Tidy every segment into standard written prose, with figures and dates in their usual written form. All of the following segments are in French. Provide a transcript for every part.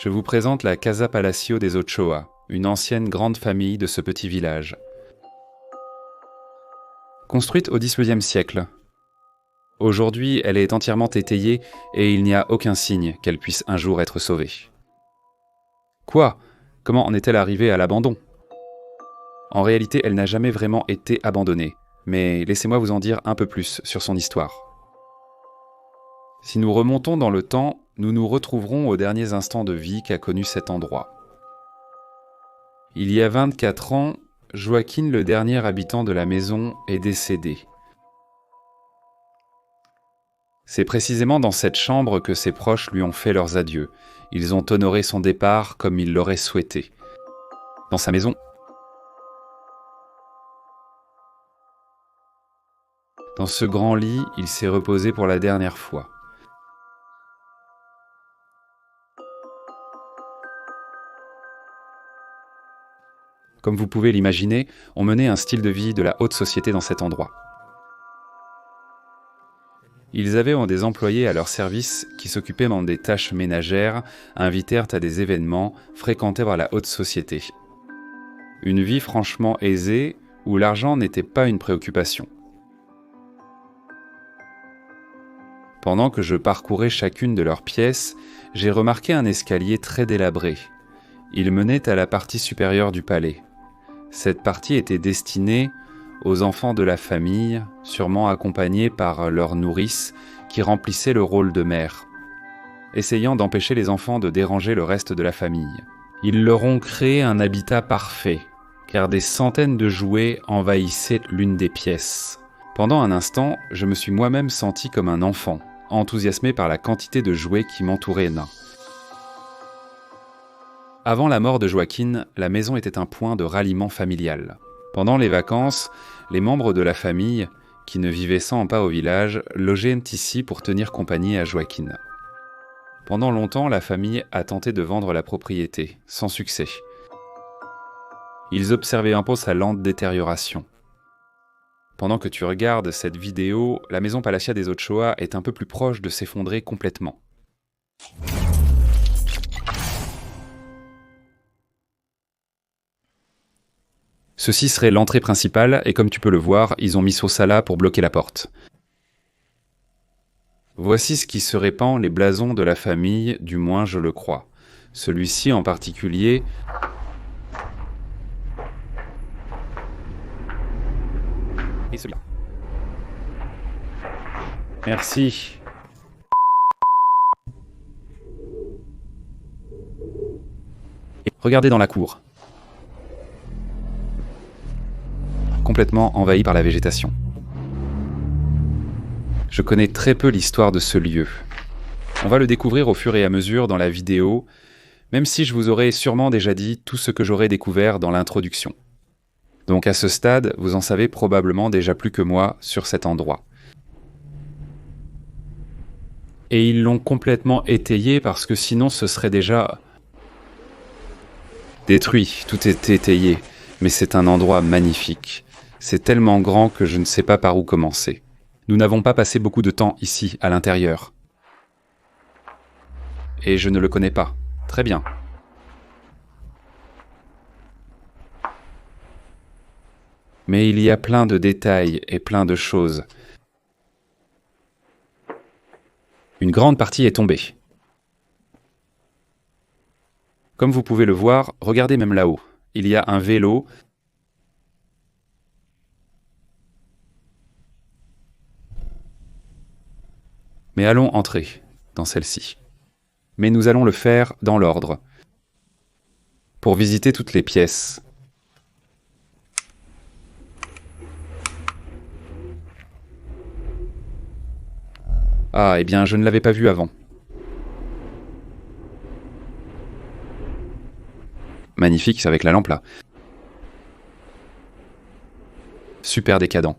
Je vous présente la Casa Palacio des Ochoa, une ancienne grande famille de ce petit village. Construite au XVIIIe siècle. Aujourd'hui, elle est entièrement étayée et il n'y a aucun signe qu'elle puisse un jour être sauvée. Quoi ? Comment en est-elle arrivée à l'abandon ? En réalité, elle n'a jamais vraiment été abandonnée, mais laissez-moi vous en dire un peu plus sur son histoire. Si nous remontons dans le temps, nous nous retrouverons aux derniers instants de vie qu'a connu cet endroit. Il y a 24 ans, Joaquín, le dernier habitant de la maison, est décédé. C'est précisément dans cette chambre que ses proches lui ont fait leurs adieux. Ils ont honoré son départ comme il l'aurait souhaité. Dans sa maison. Dans ce grand lit, il s'est reposé pour la dernière fois. Comme vous pouvez l'imaginer, on menait un style de vie de la haute société dans cet endroit. Ils avaient des employés à leur service qui s'occupaient des tâches ménagères, invitèrent à des événements, fréquentèrent la haute société. Une vie franchement aisée où l'argent n'était pas une préoccupation. Pendant que je parcourais chacune de leurs pièces, j'ai remarqué un escalier très délabré. Il menait à la partie supérieure du palais. Cette partie était destinée aux enfants de la famille, sûrement accompagnés par leur nourrice, qui remplissait le rôle de mère, essayant d'empêcher les enfants de déranger le reste de la famille. Ils leur ont créé un habitat parfait, car des centaines de jouets envahissaient l'une des pièces. Pendant un instant, je me suis moi-même senti comme un enfant, enthousiasmé par la quantité de jouets qui m'entouraient nains. Avant la mort de Joaquín, la maison était un point de ralliement familial. Pendant les vacances, les membres de la famille, qui ne vivaient sans pas au village, logeaient ici pour tenir compagnie à Joaquín. Pendant longtemps, la famille a tenté de vendre la propriété, sans succès. Ils observaient un peu sa lente détérioration. Pendant que tu regardes cette vidéo, la maison Palacia des Ochoa est un peu plus proche de s'effondrer complètement. Ceci serait l'entrée principale et comme tu peux le voir, ils ont mis Sosala pour bloquer la porte. Voici ce qui se répand les blasons de la famille, du moins je le crois. Celui-ci en particulier... Et celui-là. Merci. Et regardez dans la cour. Complètement envahi par la végétation. Je connais très peu l'histoire de ce lieu. On va le découvrir au fur et à mesure dans la vidéo, même si je vous aurais sûrement déjà dit tout ce que j'aurais découvert dans l'introduction. Donc à ce stade, vous en savez probablement déjà plus que moi sur cet endroit. Et ils l'ont complètement étayé parce que sinon ce serait déjà... détruit, tout est étayé, mais c'est un endroit magnifique. C'est tellement grand que je ne sais pas par où commencer. Nous n'avons pas passé beaucoup de temps ici, à l'intérieur. Et je ne le connais pas. Très bien. Mais il y a plein de détails et plein de choses. Une grande partie est tombée. Comme vous pouvez le voir, regardez même là-haut. Il y a un vélo. Mais allons entrer dans celle-ci. Mais nous allons le faire dans l'ordre, pour visiter toutes les pièces. Ah, eh bien, je ne l'avais pas vu avant. Magnifique, c'est avec la lampe là. Super décadent.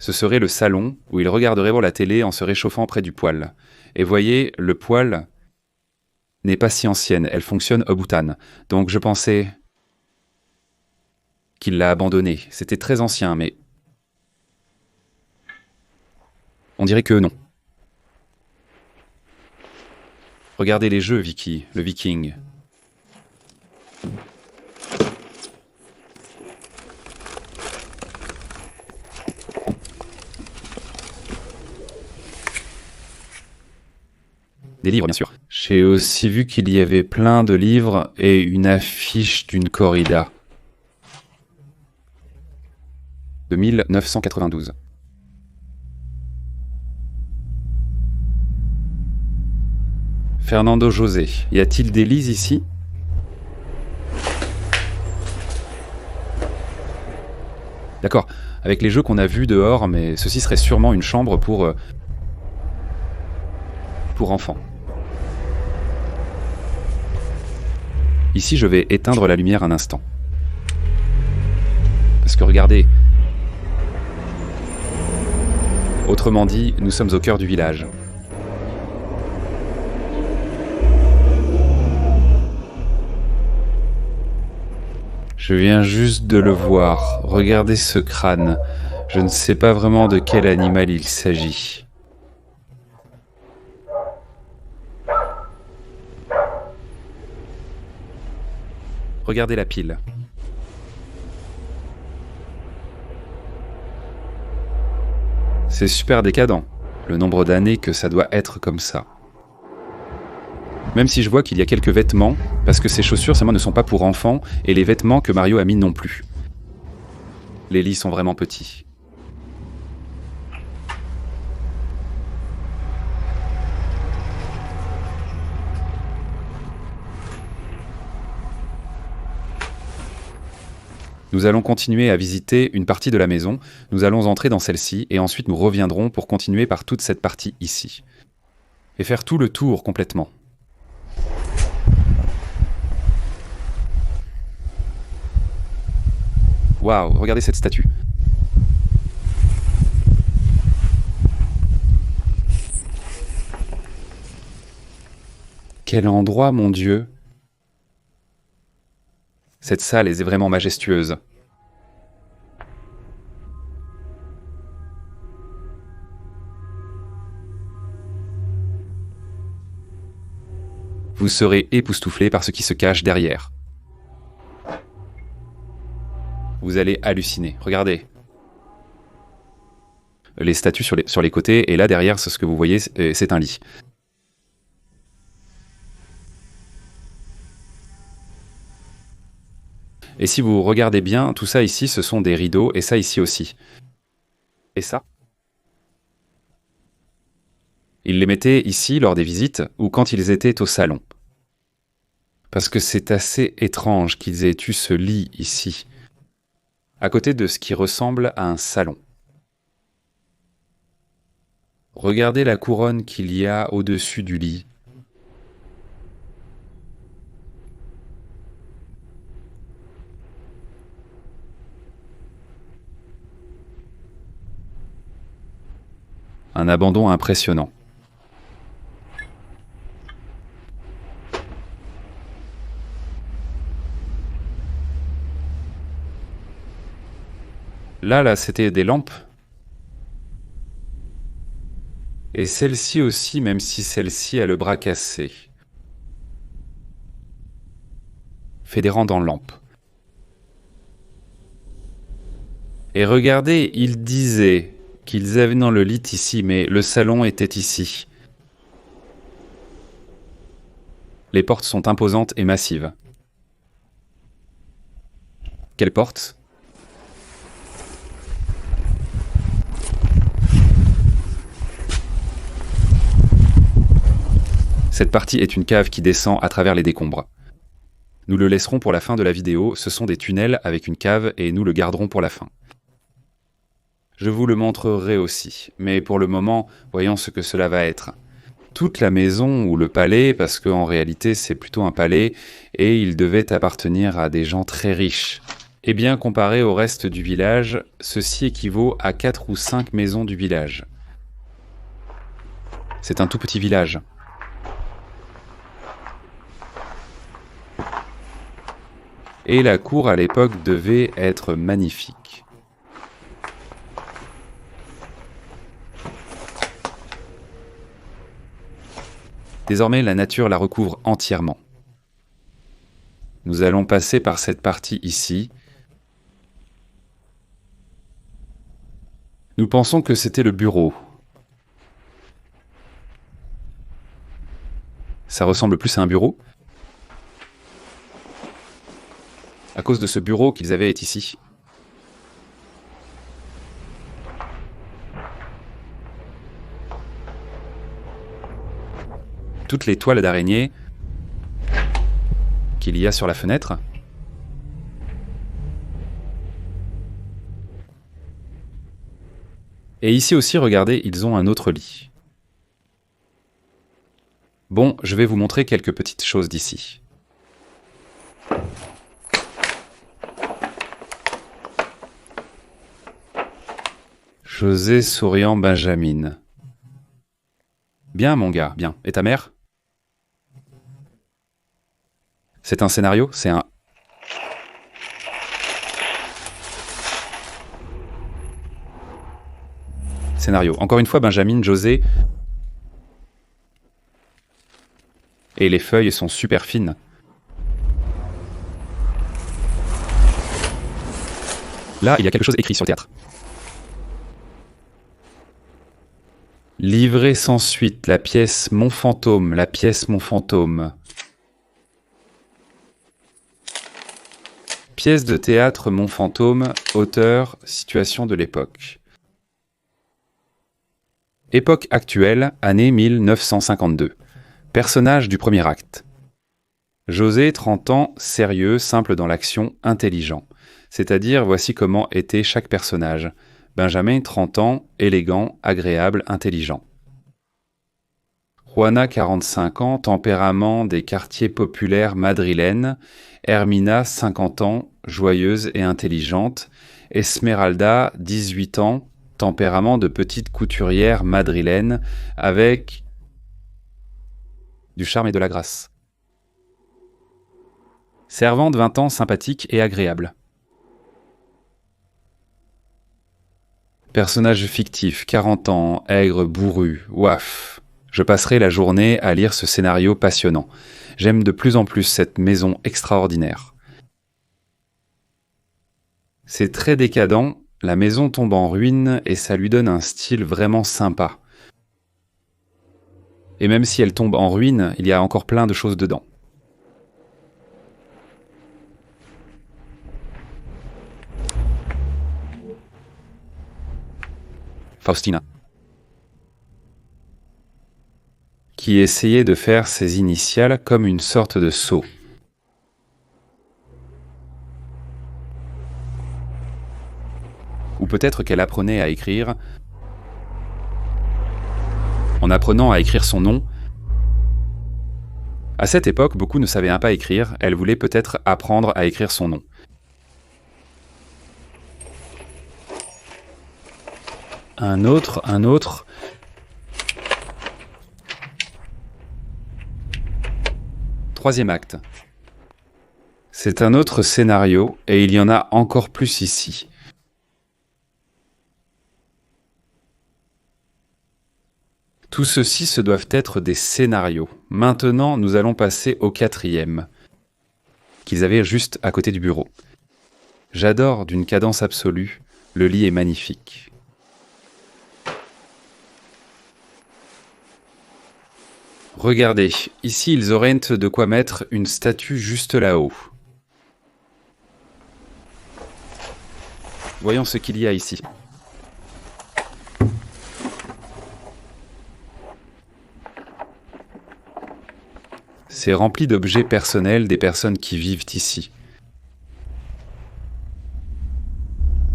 Ce serait le salon où il regarderait la télé en se réchauffant près du poêle. Et voyez, le poêle n'est pas si ancienne, elle fonctionne au butane. Donc je pensais qu'il l'a abandonné. C'était très ancien, mais on dirait que non. Regardez les jeux, Vicky, le Viking. Des livres, bien sûr. J'ai aussi vu qu'il y avait plein de livres et une affiche d'une corrida. De 1992. Fernando José. Y a-t-il des lits ici? D'accord, avec les jeux qu'on a vus dehors, mais ceci serait sûrement une chambre pour enfants. Ici, je vais éteindre la lumière un instant. Parce que regardez. Autrement dit, nous sommes au cœur du village. Je viens juste de le voir. Regardez ce crâne. Je ne sais pas vraiment de quel animal il s'agit. Regardez la pile. C'est super décadent, le nombre d'années que ça doit être comme ça. Même si je vois qu'il y a quelques vêtements, parce que ces chaussures seulement ne sont pas pour enfants, et les vêtements que Mario a mis non plus. Les lits sont vraiment petits. Nous allons continuer à visiter une partie de la maison, nous allons entrer dans celle-ci, et ensuite nous reviendrons pour continuer par toute cette partie ici. Et faire tout le tour complètement. Waouh, regardez cette statue. Quel endroit, mon Dieu! Cette salle est vraiment majestueuse. Vous serez époustouflé par ce qui se cache derrière. Vous allez halluciner. Regardez. Les statues sur les côtés, et là derrière, ce que vous voyez, c'est un lit. Et si vous regardez bien, tout ça ici, ce sont des rideaux, et ça ici aussi. Et ça? Ils les mettaient ici lors des visites, ou quand ils étaient au salon. Parce que c'est assez étrange qu'ils aient eu ce lit ici, à côté de ce qui ressemble à un salon. Regardez la couronne qu'il y a au-dessus du lit. Un abandon impressionnant. Là, c'était des lampes. Et celle-ci aussi, même si celle-ci a le bras cassé. Fait des rangs dans lampes. Et regardez, il disait qu'ils avaient dans le lit ici, mais le salon était ici. Les portes sont imposantes et massives. Quelles portes ? Cette partie est une cave qui descend à travers les décombres. Nous le laisserons pour la fin de la vidéo, ce sont des tunnels avec une cave et nous le garderons pour la fin. Je vous le montrerai aussi, mais pour le moment, voyons ce que cela va être. Toute la maison ou le palais, parce qu'en réalité c'est plutôt un palais, et il devait appartenir à des gens très riches. Eh bien, comparé au reste du village, ceci équivaut à 4 ou 5 maisons du village. C'est un tout petit village. Et la cour à l'époque devait être magnifique. Désormais, la nature la recouvre entièrement. Nous allons passer par cette partie ici. Nous pensons que c'était le bureau. Ça ressemble plus à un bureau. À cause de ce bureau qu'ils avaient est ici. Toutes les toiles d'araignée qu'il y a sur la fenêtre. Et ici aussi, regardez, ils ont un autre lit. Bon, je vais vous montrer quelques petites choses d'ici. José souriant Benjamin. Bien, mon gars, bien. Et ta mère? C'est un scénario? C'est un... Scénario. Encore une fois, Benjamin, José... Et les feuilles sont super fines. Là, il y a quelque chose écrit sur le théâtre. Livré sans suite, la pièce Mon fantôme, la pièce Mon fantôme. Pièce de théâtre Mon fantôme, auteur, situation de l'époque. Époque actuelle, année 1952. Personnage du premier acte. José, 30 ans, sérieux, simple dans l'action, intelligent. C'est-à-dire, voici comment était chaque personnage. Benjamin, 30 ans, élégant, agréable, intelligent. Juana, 45 ans, tempérament des quartiers populaires madrilènes. Hermina, 50 ans, joyeuse et intelligente. Esmeralda, 18 ans, tempérament de petite couturière madrilène, avec du charme et de la grâce. Servante, 20 ans, sympathique et agréable. Personnage fictif, 40 ans, aigre, bourru, ouaf. Je passerai la journée à lire ce scénario passionnant. J'aime de plus en plus cette maison extraordinaire. C'est très décadent, la maison tombe en ruine et ça lui donne un style vraiment sympa. Et même si elle tombe en ruine, il y a encore plein de choses dedans. Faustina, qui essayait de faire ses initiales comme une sorte de sceau. Ou peut-être qu'elle apprenait à écrire en apprenant à écrire son nom. À cette époque, beaucoup ne savaient pas écrire, elle voulait peut-être apprendre à écrire son nom. Un autre. Troisième acte. C'est un autre scénario et il y en a encore plus ici. Tout ceci, ce doivent être des scénarios. Maintenant, nous allons passer au quatrième, qu'ils avaient juste à côté du bureau. J'adore d'une cadence absolue, le lit est magnifique. Regardez, ici ils auraient de quoi mettre une statue juste là-haut. Voyons ce qu'il y a ici. C'est rempli d'objets personnels des personnes qui vivent ici.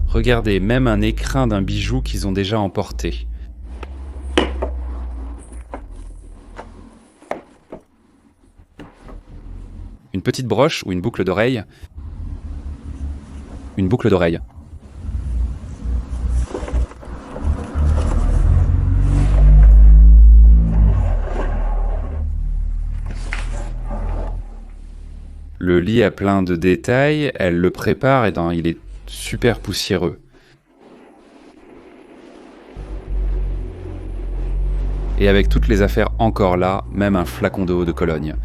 Regardez, même un écrin d'un bijou qu'ils ont déjà emporté. Une petite broche ou une boucle d'oreille. Une boucle d'oreille. Le lit a plein de détails, elle le prépare et il est super poussiéreux. Et avec toutes les affaires encore là, même un flacon de eau de Cologne.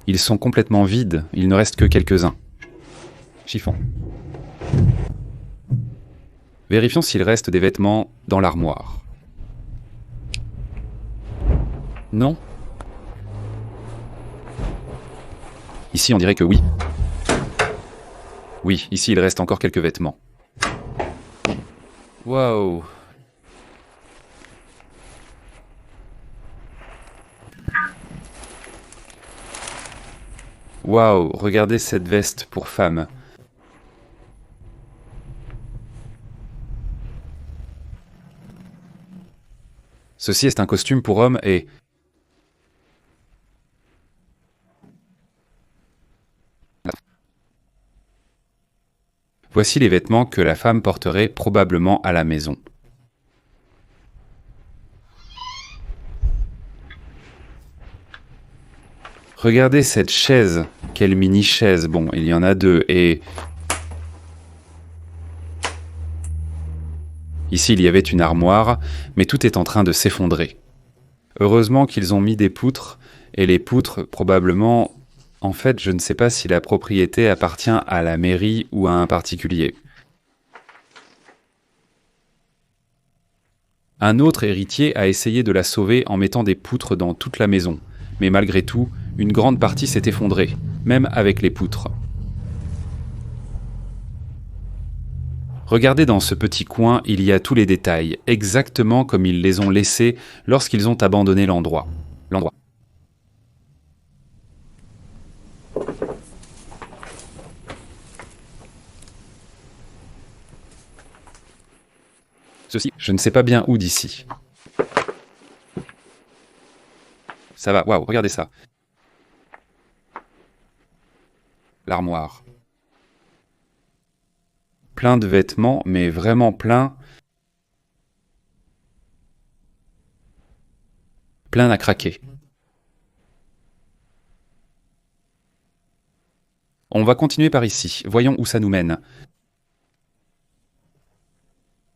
Ils sont complètement vides, il ne reste que quelques-uns. Chiffon. Vérifions s'il reste des vêtements dans l'armoire. Non. Ici, on dirait que oui. Oui, ici, il reste encore quelques vêtements. Waouh! Waouh, regardez cette veste pour femme. Ceci est un costume pour homme et... Voici les vêtements que la femme porterait probablement à la maison. Regardez cette chaise. Quelle mini-chaise. Bon, il y en a deux et... Ici, il y avait une armoire, mais tout est en train de s'effondrer. Heureusement qu'ils ont mis des poutres, et les poutres, probablement... En fait, je ne sais pas si la propriété appartient à la mairie ou à un particulier. Un autre héritier a essayé de la sauver en mettant des poutres dans toute la maison. Mais malgré tout, une grande partie s'est effondrée, même avec les poutres. Regardez dans ce petit coin, il y a tous les détails, exactement comme ils les ont laissés lorsqu'ils ont abandonné l'endroit. Ceci, je ne sais pas bien où d'ici. Ça va, waouh, regardez ça. L'armoire. Plein de vêtements, mais vraiment plein. Plein à craquer. On va continuer par ici. Voyons où ça nous mène.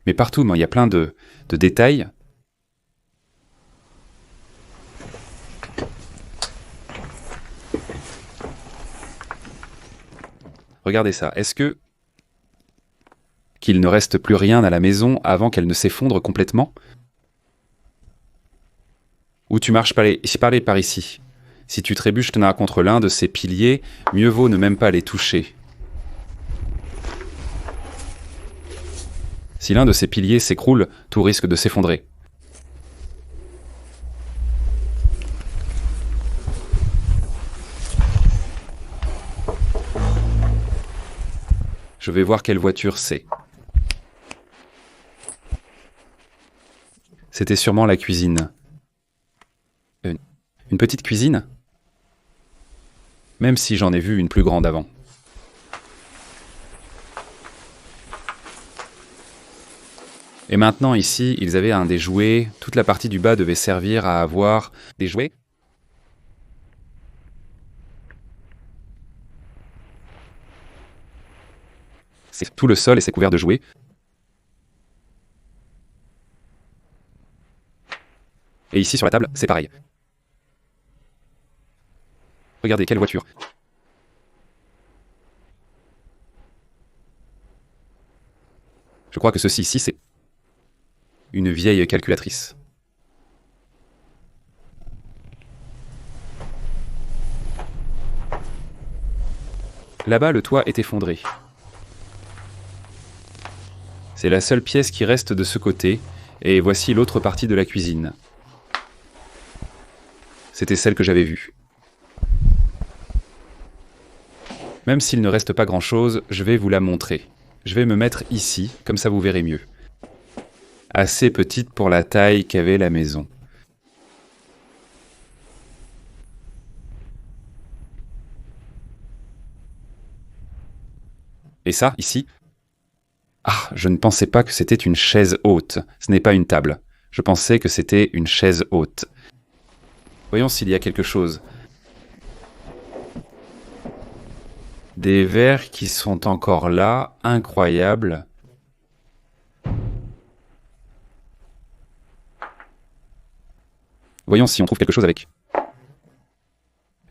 Mais partout, il y a plein de détails. Regardez ça. Est-ce que... qu'il ne reste plus rien à la maison avant qu'elle ne s'effondre complètement? Ou tu marches par ici. Si tu trébuches contre l'un de ces piliers, mieux vaut ne même pas les toucher. Si l'un de ces piliers s'écroule, tout risque de s'effondrer. Je vais voir quelle voiture c'est. C'était sûrement la cuisine. Une petite cuisine? Même si j'en ai vu une plus grande avant. Et maintenant, ici, ils avaient un des jouets. Toute la partie du bas devait servir à avoir des jouets. C'est tout le sol et c'est couvert de jouets. Et ici, sur la table, c'est pareil. Regardez, quelle voiture. Je crois que ceci ici, c'est une vieille calculatrice. Là-bas, le toit est effondré. C'est la seule pièce qui reste de ce côté, et voici l'autre partie de la cuisine. C'était celle que j'avais vue. Même s'il ne reste pas grand-chose, je vais vous la montrer. Je vais me mettre ici, comme ça vous verrez mieux. Assez petite pour la taille qu'avait la maison. Et ça, ici? Ah, je ne pensais pas que c'était une chaise haute. Ce n'est pas une table. Je pensais que c'était une chaise haute. Voyons s'il y a quelque chose. Des verres qui sont encore là, incroyables. Voyons si on trouve quelque chose avec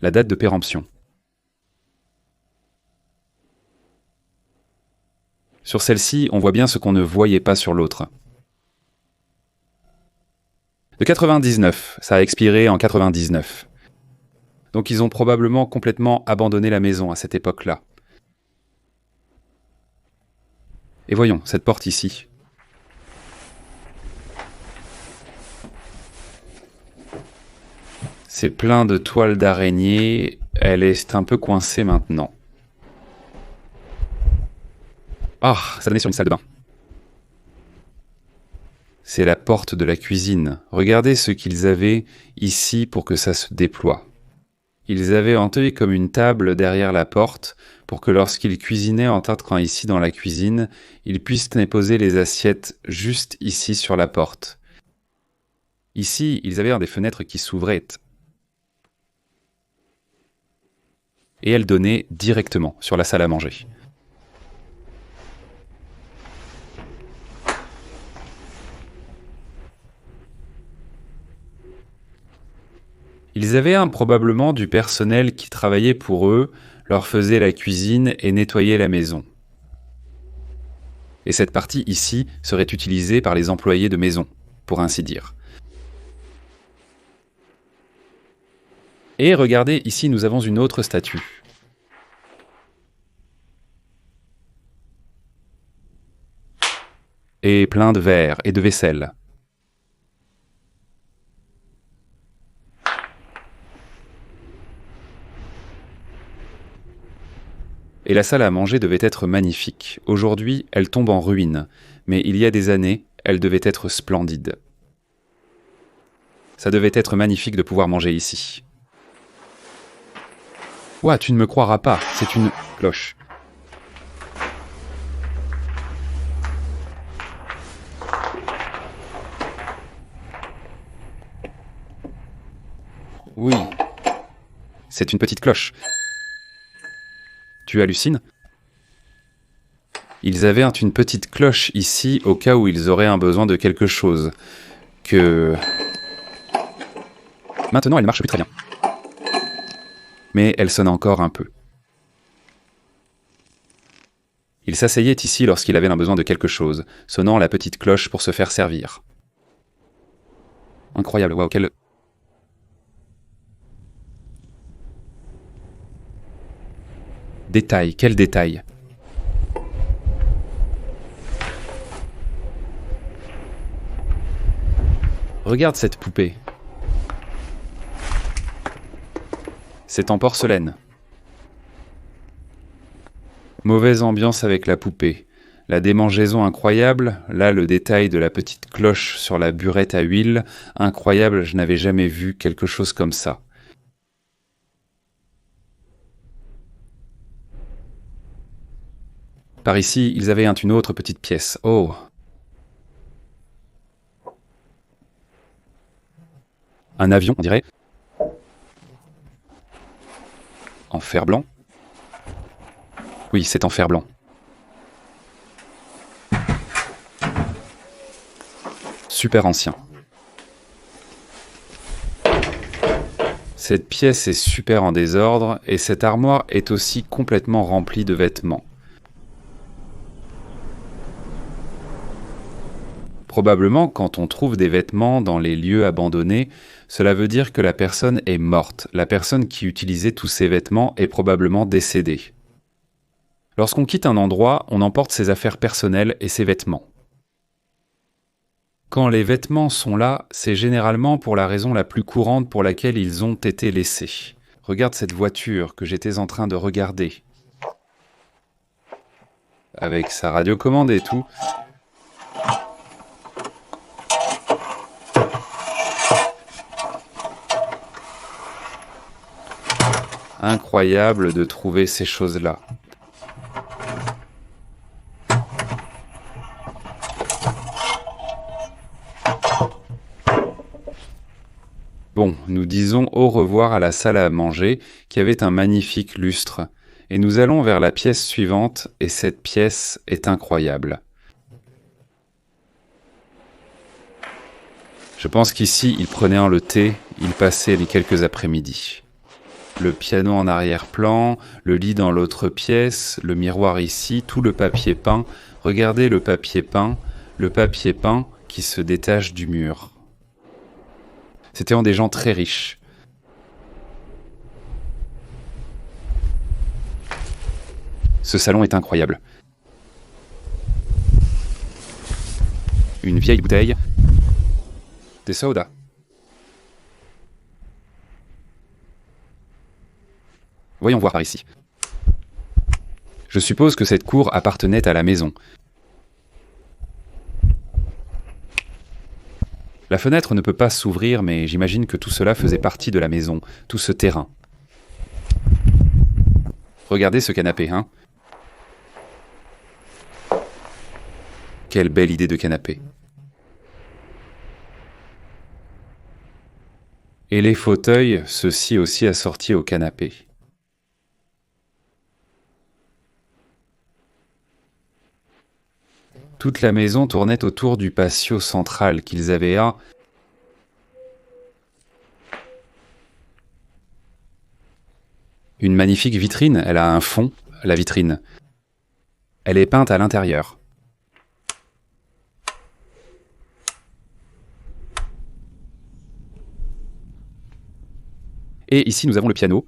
la date de péremption. Sur celle-ci, on voit bien ce qu'on ne voyait pas sur l'autre. De 99, ça a expiré en 99. Donc ils ont probablement complètement abandonné la maison à cette époque-là. Et voyons, cette porte ici. C'est plein de toiles d'araignée, elle est un peu coincée maintenant. Ah, ça donnait sur une salle de bain. C'est la porte de la cuisine. Regardez ce qu'ils avaient ici pour que ça se déploie. Ils avaient entouré comme une table derrière la porte pour que lorsqu'ils cuisinaient en entrant ici dans la cuisine, ils puissent déposer les assiettes juste ici sur la porte. Ici, ils avaient des fenêtres qui s'ouvraient. Et elles donnaient directement sur la salle à manger. Ils avaient probablement du personnel qui travaillait pour eux, leur faisait la cuisine et nettoyait la maison. Et cette partie ici serait utilisée par les employés de maison, pour ainsi dire. Et regardez, ici nous avons une autre statue. Et plein de verres et de vaisselle. Et la salle à manger devait être magnifique. Aujourd'hui, elle tombe en ruine, mais il y a des années, elle devait être splendide. Ça devait être magnifique de pouvoir manger ici. Ouah, tu ne me croiras pas, c'est une cloche. Oui, c'est une petite cloche. Tu hallucines? Ils avaient une petite cloche ici au cas où ils auraient un besoin de quelque chose. Maintenant, elle ne marche plus très bien. Mais elle sonne encore un peu. Il s'asseyait ici lorsqu'il avait un besoin de quelque chose, sonnant la petite cloche pour se faire servir. Incroyable, waouh, quel... Détail, quel détail! Regarde cette poupée. C'est en porcelaine. Mauvaise ambiance avec la poupée. La démangeaison incroyable, là le détail de la petite cloche sur la burette à huile, incroyable, je n'avais jamais vu quelque chose comme ça. Par ici, ils avaient une autre petite pièce. Oh! Un avion, on dirait. En fer blanc. Oui, c'est en fer blanc. Super ancien. Cette pièce est super en désordre et cette armoire est aussi complètement remplie de vêtements. Probablement, quand on trouve des vêtements dans les lieux abandonnés, cela veut dire que la personne est morte. La personne qui utilisait tous ces vêtements est probablement décédée. Lorsqu'on quitte un endroit, on emporte ses affaires personnelles et ses vêtements. Quand les vêtements sont là, c'est généralement pour la raison la plus courante pour laquelle ils ont été laissés. Regarde cette voiture que j'étais en train de regarder. Avec sa radiocommande et tout. Incroyable de trouver ces choses-là. Bon, nous disons au revoir à la salle à manger qui avait un magnifique lustre. Et nous allons vers la pièce suivante et cette pièce est incroyable. Je pense qu'ici, il prenait le thé, il passait les quelques après-midi. Le piano en arrière-plan, le lit dans l'autre pièce, le miroir ici, tout le papier peint. Regardez le papier peint qui se détache du mur. C'était en des gens très riches. Ce salon est incroyable. Une vieille bouteille. Des sodas. Voyons voir par ici. Je suppose que cette cour appartenait à la maison. La fenêtre ne peut pas s'ouvrir, mais j'imagine que tout cela faisait partie de la maison, tout ce terrain. Regardez ce canapé, hein? Quelle belle idée de canapé. Et les fauteuils, ceux-ci aussi assortis au canapé. Toute la maison tournait autour du patio central qu'ils avaient à... Une magnifique vitrine, elle a un fond, la vitrine. Elle est peinte à l'intérieur. Et ici, nous avons le piano.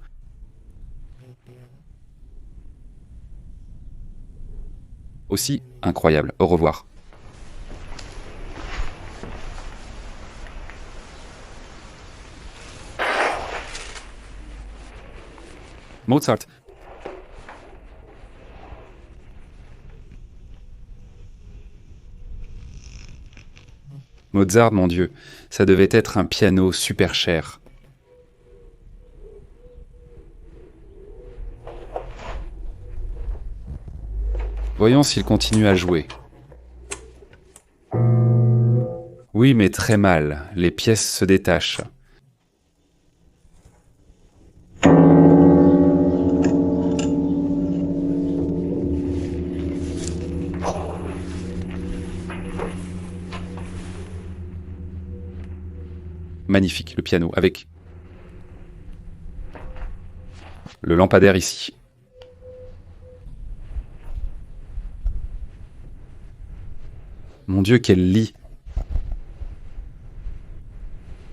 Aussi incroyable. Au revoir. Mozart. Mozart, mon Dieu, ça devait être un piano super cher. Voyons s'il continue à jouer. Oui, mais très mal. Les pièces se détachent. Magnifique, le piano, avec le lampadaire ici. Mon Dieu, quel lit!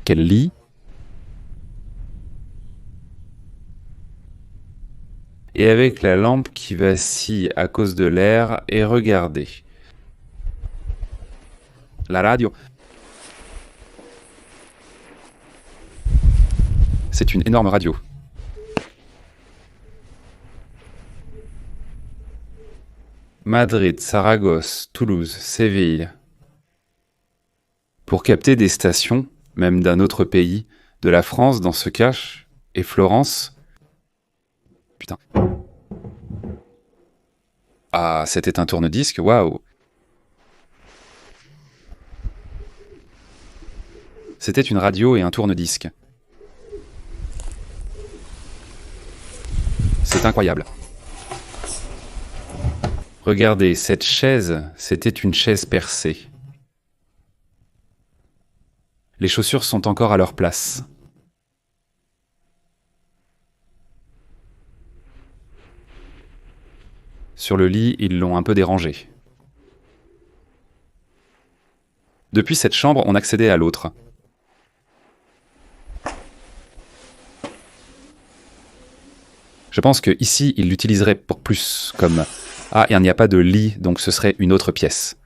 Quel lit! Et avec la lampe qui vacille à cause de l'air, et regardez. La radio. C'est une énorme radio. Madrid, Saragosse, Toulouse, Séville. Pour capter des stations, même d'un autre pays, de la France dans ce cas, et Florence. Putain. Ah, c'était un tourne-disque, waouh. C'était une radio et un tourne-disque. C'est incroyable. Regardez, cette chaise, c'était une chaise percée. Les chaussures sont encore à leur place. Sur le lit, ils l'ont un peu dérangé. Depuis cette chambre, on accédait à l'autre. Je pense que ici, il l'utiliserait pour plus, comme « Ah, il n'y a pas de lit, donc ce serait une autre pièce. »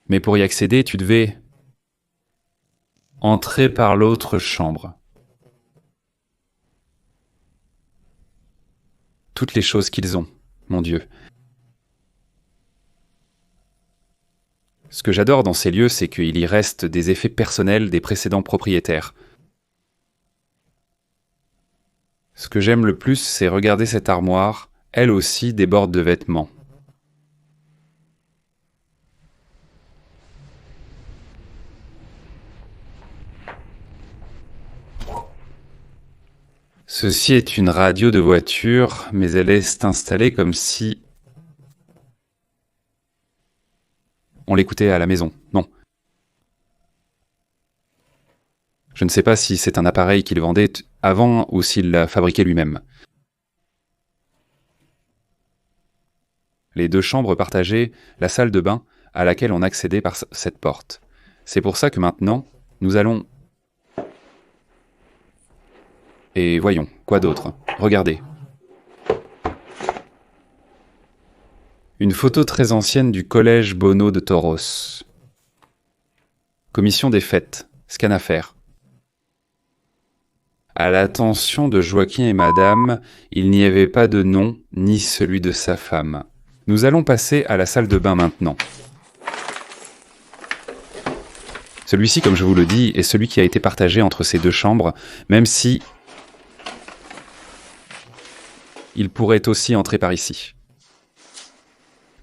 Mais pour y accéder, tu devais entrer par l'autre chambre. Toutes les choses qu'ils ont, mon Dieu. Ce que j'adore dans ces lieux, c'est qu'il y reste des effets personnels des précédents propriétaires. Ce que j'aime le plus, c'est regarder cette armoire, elle aussi déborde de vêtements. Ceci est une radio de voiture, mais elle est installée comme si on l'écoutait à la maison. Non. Je ne sais pas si c'est un appareil qu'il vendait avant ou s'il l'a fabriqué lui-même. Les 2 chambres partageaient la salle de bain à laquelle on accédait par cette porte. C'est pour ça que maintenant, nous allons... Et voyons, quoi d'autre? Regardez. Une photo très ancienne du collège Bono de Toros. Commission des fêtes, scan à faire. À l'attention de Joaquin et madame, il n'y avait pas de nom, ni celui de sa femme. Nous allons passer à la salle de bain maintenant. Celui-ci, comme je vous le dis, est celui qui a été partagé entre ces 2 chambres, même si il pourrait aussi entrer par ici.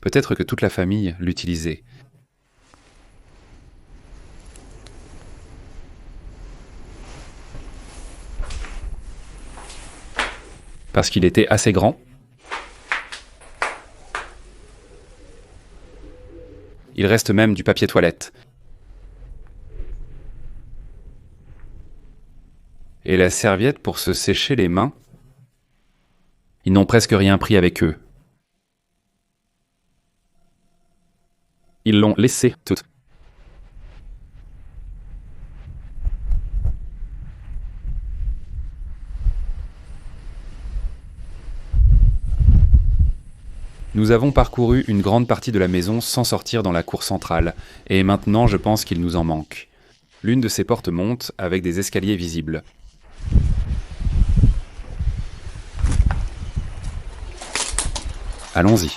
Peut-être que toute la famille l'utilisait. Parce qu'il était assez grand. Il reste même du papier toilette. Et la serviette pour se sécher les mains. Ils n'ont presque rien pris avec eux. Ils l'ont laissé toute. Nous avons parcouru une grande partie de la maison sans sortir dans la cour centrale, et maintenant je pense qu'il nous en manque. L'une de ces portes monte avec des escaliers visibles. Allons-y.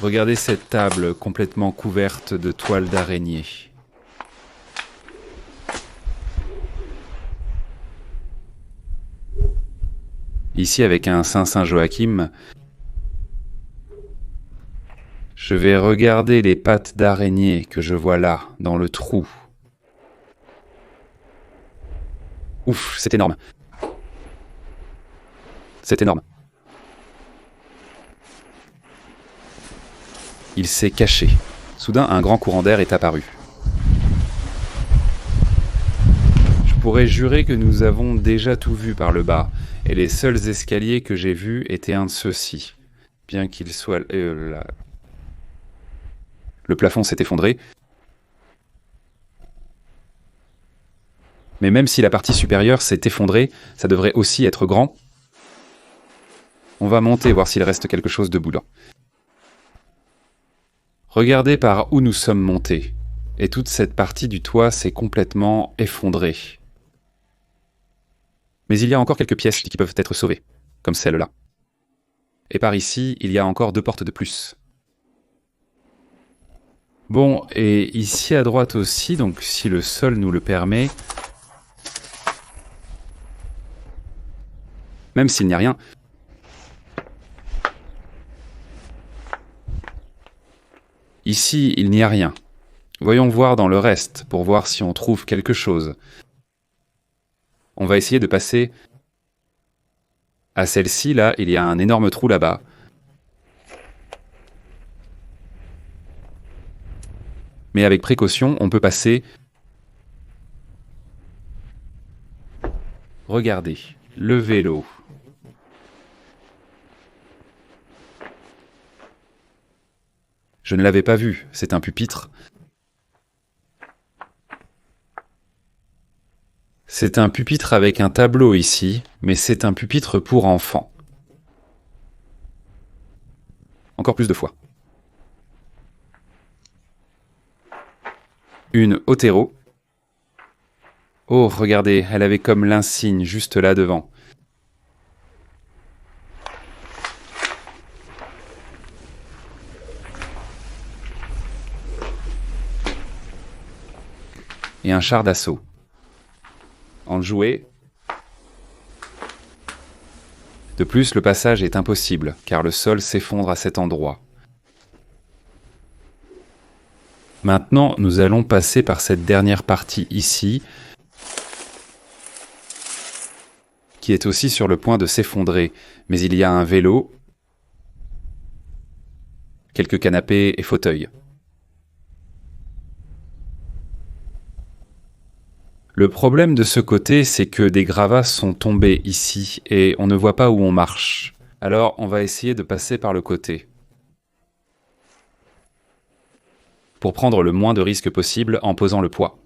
Regardez cette table complètement couverte de toiles d'araignée. Ici, avec un Saint Joachim, je vais regarder les pattes d'araignée que je vois là, dans le trou. Ouf, c'est énorme. C'est énorme. Il s'est caché. Soudain, un grand courant d'air est apparu. Je pourrais jurer que nous avons déjà tout vu par le bas, et les seuls escaliers que j'ai vus étaient un de ceux-ci. Bien qu'il soit... Le plafond s'est effondré. Mais même si la partie supérieure s'est effondrée, ça devrait aussi être grand. On va monter, voir s'il reste quelque chose debout là. Regardez par où nous sommes montés. Et toute cette partie du toit s'est complètement effondrée. Mais il y a encore quelques pièces qui peuvent être sauvées, comme celle-là. Et par ici, il y a encore 2 portes de plus. Bon, et ici à droite aussi, donc si le sol nous le permet, même s'il n'y a rien, ici il n'y a rien. Voyons voir dans le reste, pour voir si on trouve quelque chose. On va essayer de passer à celle-ci, là, il y a un énorme trou là-bas. Mais avec précaution, on peut passer... Regardez, le vélo. Je ne l'avais pas vu, c'est un pupitre. C'est un pupitre avec un tableau ici, mais c'est un pupitre pour enfants. Encore plus de fois. Une Otero. Oh, regardez, elle avait comme l'insigne juste là devant. Et un char d'assaut. Enjoué. De plus, le passage est impossible, car le sol s'effondre à cet endroit. Maintenant, nous allons passer par cette dernière partie ici, qui est aussi sur le point de s'effondrer. Mais il y a un vélo, quelques canapés et fauteuils. Le problème de ce côté, c'est que des gravats sont tombés ici et on ne voit pas où on marche. Alors on va essayer de passer par le côté. Pour prendre le moins de risques possible en posant le poids.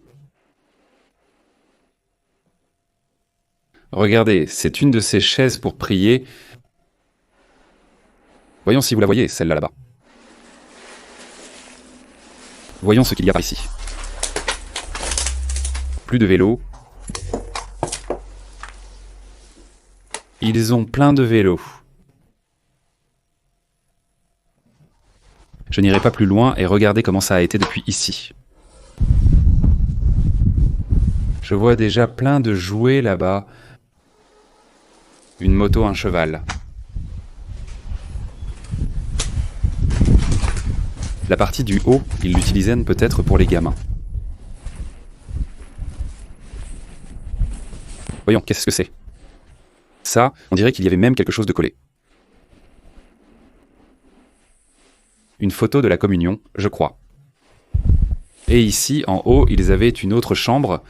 Regardez, c'est une de ces chaises pour prier. Voyons si vous la voyez, celle-là là-bas. Voyons ce qu'il y a par ici. Plus de vélos. Ils ont plein de vélos. Je n'irai pas plus loin et regardez comment ça a été depuis ici. Je vois déjà plein de jouets là-bas. Une moto, un cheval. La partie du haut, ils l'utilisaient peut-être pour les gamins. Voyons, qu'est-ce que c'est? Ça, on dirait qu'il y avait même quelque chose de collé. Une photo de la communion, je crois. Et ici, en haut, ils avaient une autre chambre.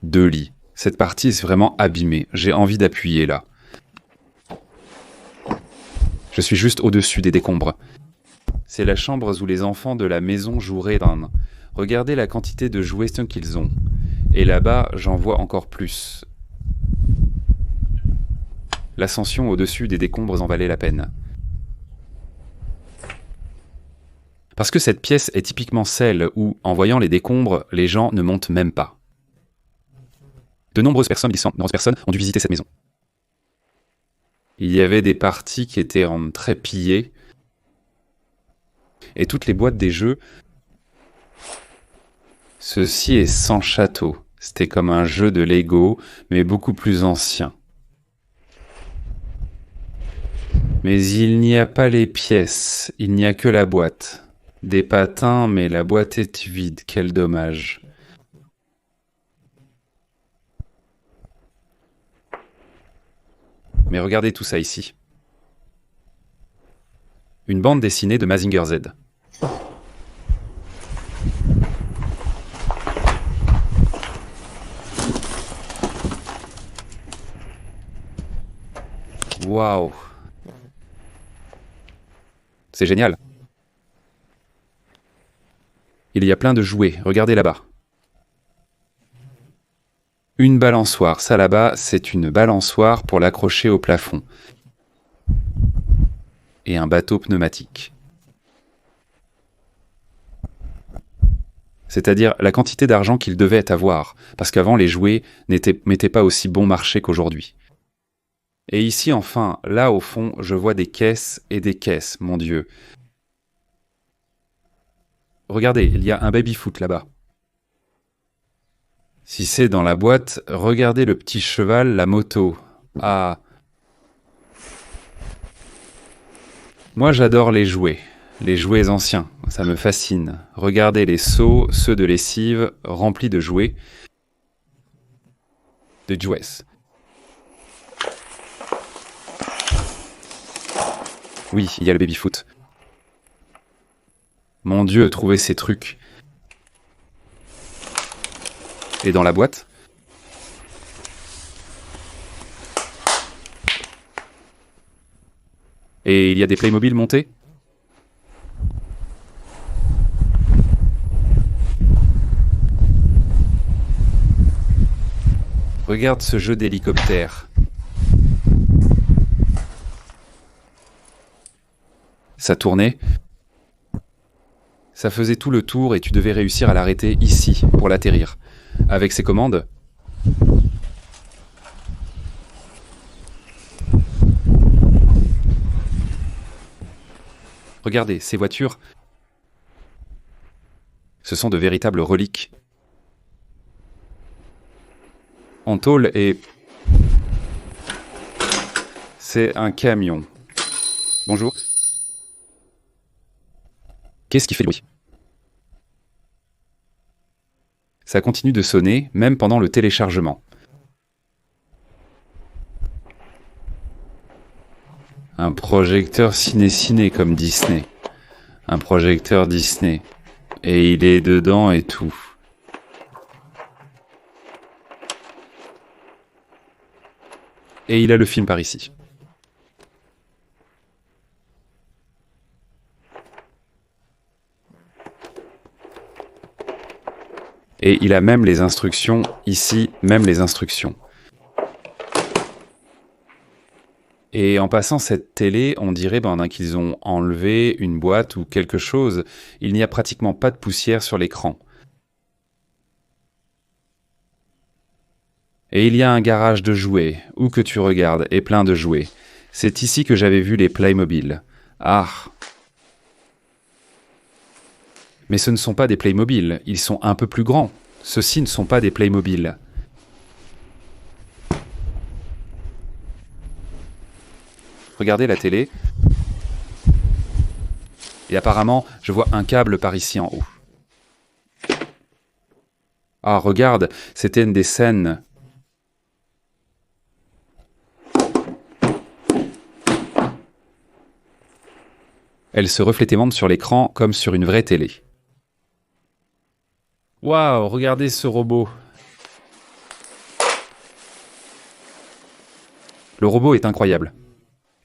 Deux lits. Cette partie est vraiment abîmée. J'ai envie d'appuyer là. Je suis juste au-dessus des décombres. C'est la chambre où les enfants de la maison joueraient. Regardez la quantité de jouets qu'ils ont. Et là-bas, j'en vois encore plus. L'ascension au-dessus des décombres en valait la peine. Parce que cette pièce est typiquement celle où, en voyant les décombres, les gens ne montent même pas. De nombreuses personnes ont dû visiter cette maison. Il y avait des parties qui étaient très pillées. Et toutes les boîtes des jeux. Ceci est sans château. C'était comme un jeu de Lego, mais beaucoup plus ancien. Mais il n'y a pas les pièces, il n'y a que la boîte. Des patins, mais la boîte est vide, quel dommage. Mais regardez tout ça ici. Une bande dessinée de Mazinger Z. Waouh! C'est génial. Il y a plein de jouets, regardez là-bas. Une balançoire, ça là-bas, c'est une balançoire pour l'accrocher au plafond. Et un bateau pneumatique. C'est-à-dire la quantité d'argent qu'ils devaient avoir, parce qu'avant les jouets n'étaient pas aussi bon marché qu'aujourd'hui. Et ici enfin, là au fond, je vois des caisses et des caisses, mon Dieu. Regardez, il y a un baby-foot là-bas. Si c'est dans la boîte, regardez le petit cheval, la moto. Ah. Moi j'adore les jouets anciens, ça me fascine. Regardez les seaux, ceux de lessive, remplis de jouets. De jouets. Oui, il y a le baby-foot. Mon Dieu, trouvez ces trucs. Et dans la boîte? Et il y a des Playmobil montés? Regarde ce jeu d'hélicoptère. Ça tournait. Ça faisait tout le tour et tu devais réussir à l'arrêter ici pour l'atterrir. Avec ces commandes. Regardez, ces voitures. Ce sont de véritables reliques. En tôle et... C'est un camion. Bonjour. Qu'est-ce qui fait le bruit? Ça continue de sonner, même pendant le téléchargement. Un projecteur ciné-ciné comme Disney. Un projecteur Disney. Et il est dedans et tout. Et il a le film par ici. Et il a même les instructions, ici, même les instructions. Et en passant cette télé, on dirait qu'ils ont enlevé une boîte ou quelque chose. Il n'y a pratiquement pas de poussière sur l'écran. Et il y a un garage de jouets, où que tu regardes, et plein de jouets. C'est ici que j'avais vu les Playmobil. Ah! Mais ce ne sont pas des Playmobil, ils sont un peu plus grands. Ceux-ci ne sont pas des Playmobil. Regardez la télé. Et apparemment, je vois un câble par ici en haut. Ah, regarde, c'était une des scènes. Elle se reflétait même sur l'écran comme sur une vraie télé. Waouh, regardez ce robot. Le robot est incroyable.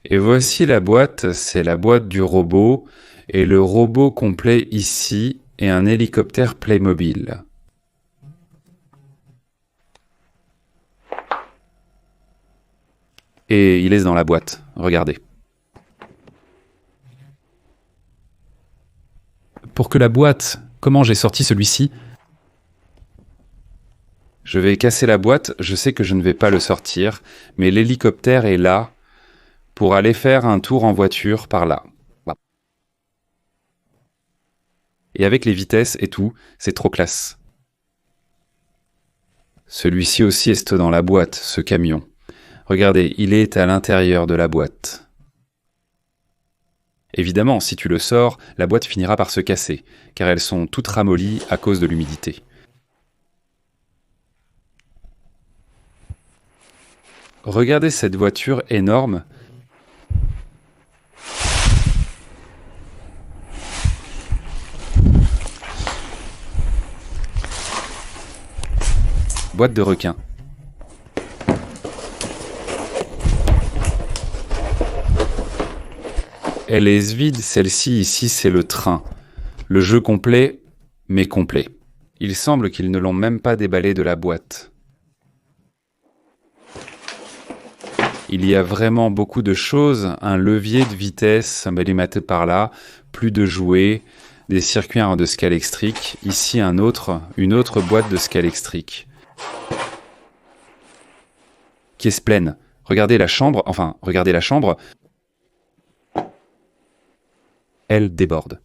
Et voici la boîte, c'est la boîte du robot. Et le robot complet ici est un hélicoptère Playmobil. Et il est dans la boîte, regardez. Pour que la boîte, comment j'ai sorti celui-ci? Je vais casser la boîte, je sais que je ne vais pas le sortir, mais l'hélicoptère est là pour aller faire un tour en voiture par là. Et avec les vitesses et tout, c'est trop classe. Celui-ci aussi est dans la boîte, ce camion. Regardez, il est à l'intérieur de la boîte. Évidemment, si tu le sors, la boîte finira par se casser, car elles sont toutes ramollies à cause de l'humidité. Regardez cette voiture énorme. Boîte de requin. Elle est vide, celle-ci, ici, c'est le train. Le jeu complet, mais complet. Il semble qu'ils ne l'ont même pas déballé de la boîte. Il y a vraiment beaucoup de choses, un levier de vitesse, un balimate par là, plus de jouets, des circuits de Scalextric, ici une autre boîte de Scalextric. Qui est pleine. Regardez la chambre, elle déborde.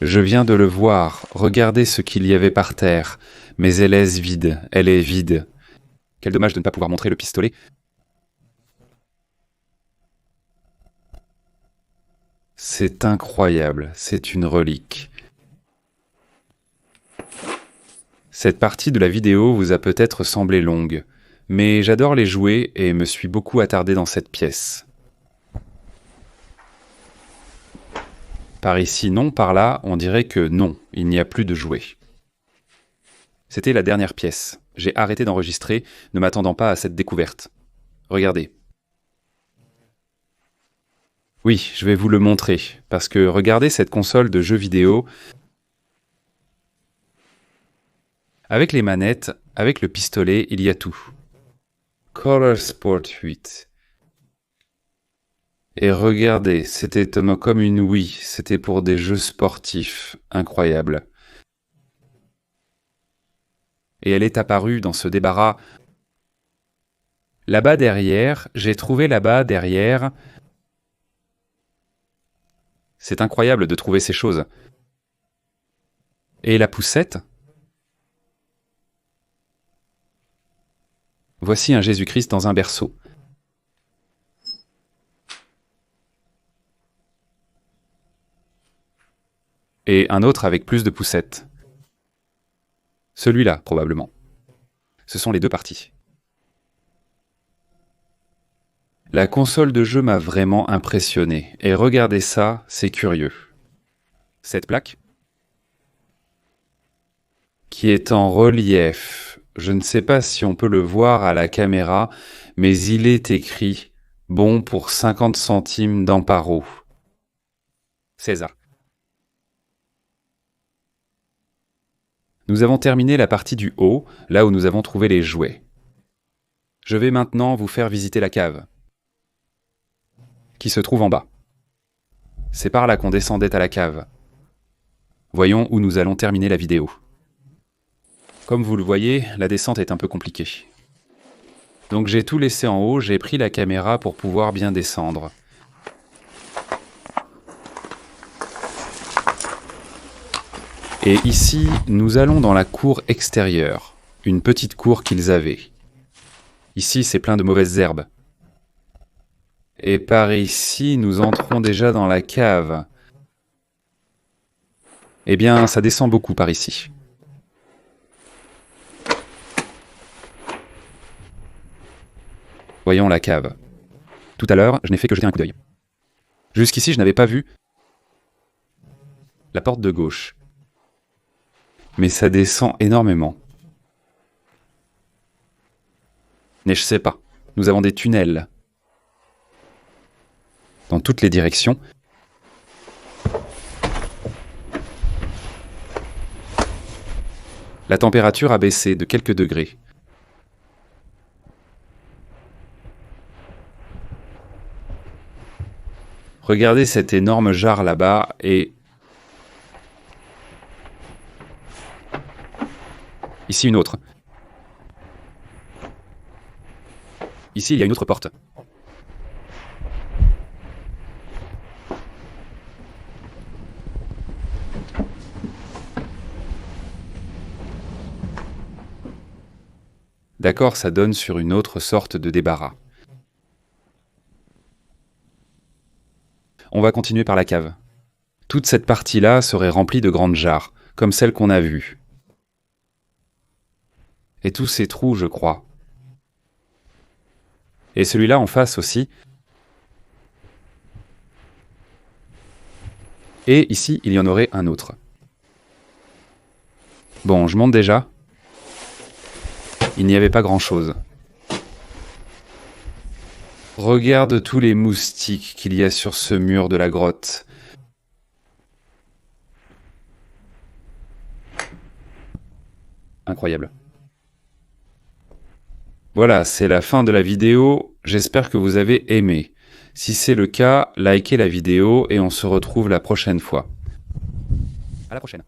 Je viens de le voir, regardez ce qu'il y avait par terre, mais elle est vide. Quel dommage de ne pas pouvoir montrer le pistolet. C'est incroyable, c'est une relique. Cette partie de la vidéo vous a peut-être semblé longue, mais j'adore les jouets et me suis beaucoup attardé dans cette pièce. Par ici non, par là, on dirait que non, il n'y a plus de jouets. C'était la dernière pièce. J'ai arrêté d'enregistrer, ne m'attendant pas à cette découverte. Regardez. Oui, je vais vous le montrer, parce que regardez cette console de jeux vidéo. Avec les manettes, avec le pistolet, il y a tout. Color Sport 8. Et regardez, c'était comme une Wii, c'était pour des jeux sportifs, incroyable. Et elle est apparue dans ce débarras. Là-bas derrière, j'ai trouvé là-bas derrière. C'est incroyable de trouver ces choses. Et la poussette? Voici un Jésus-Christ dans un berceau. Et un autre avec plus de poussettes. Celui-là, probablement. Ce sont les deux parties. La console de jeu m'a vraiment impressionné. Et regardez ça, c'est curieux. Cette plaque, qui est en relief, je ne sais pas si on peut le voir à la caméra, mais il est écrit « Bon pour 50 centimes d'Amparo ». César. Nous avons terminé la partie du haut, là où nous avons trouvé les jouets. Je vais maintenant vous faire visiter la cave, qui se trouve en bas. C'est par là qu'on descendait à la cave. Voyons où nous allons terminer la vidéo. Comme vous le voyez, la descente est un peu compliquée. Donc j'ai tout laissé en haut, j'ai pris la caméra pour pouvoir bien descendre. Et ici, nous allons dans la cour extérieure, une petite cour qu'ils avaient. Ici, c'est plein de mauvaises herbes. Et par ici, nous entrons déjà dans la cave. Eh bien, ça descend beaucoup par ici. Voyons la cave. Tout à l'heure, je n'ai fait que jeter un coup d'œil. Jusqu'ici, je n'avais pas vu la porte de gauche. Mais ça descend énormément. Mais je sais pas. Nous avons des tunnels dans toutes les directions. La température a baissé de quelques degrés. Regardez cette énorme jarre là-bas et... Ici une autre. Ici il y a une autre porte. D'accord, ça donne sur une autre sorte de débarras. On va continuer par la cave. Toute cette partie-là serait remplie de grandes jarres, comme celle qu'on a vue. Et tous ces trous, je crois. Et celui-là en face aussi. Et ici, il y en aurait un autre. Bon, je monte déjà. Il n'y avait pas grand-chose. Regarde tous les moustiques qu'il y a sur ce mur de la grotte. Incroyable. Voilà, c'est la fin de la vidéo. J'espère que vous avez aimé. Si c'est le cas, likez la vidéo et on se retrouve la prochaine fois. À la prochaine.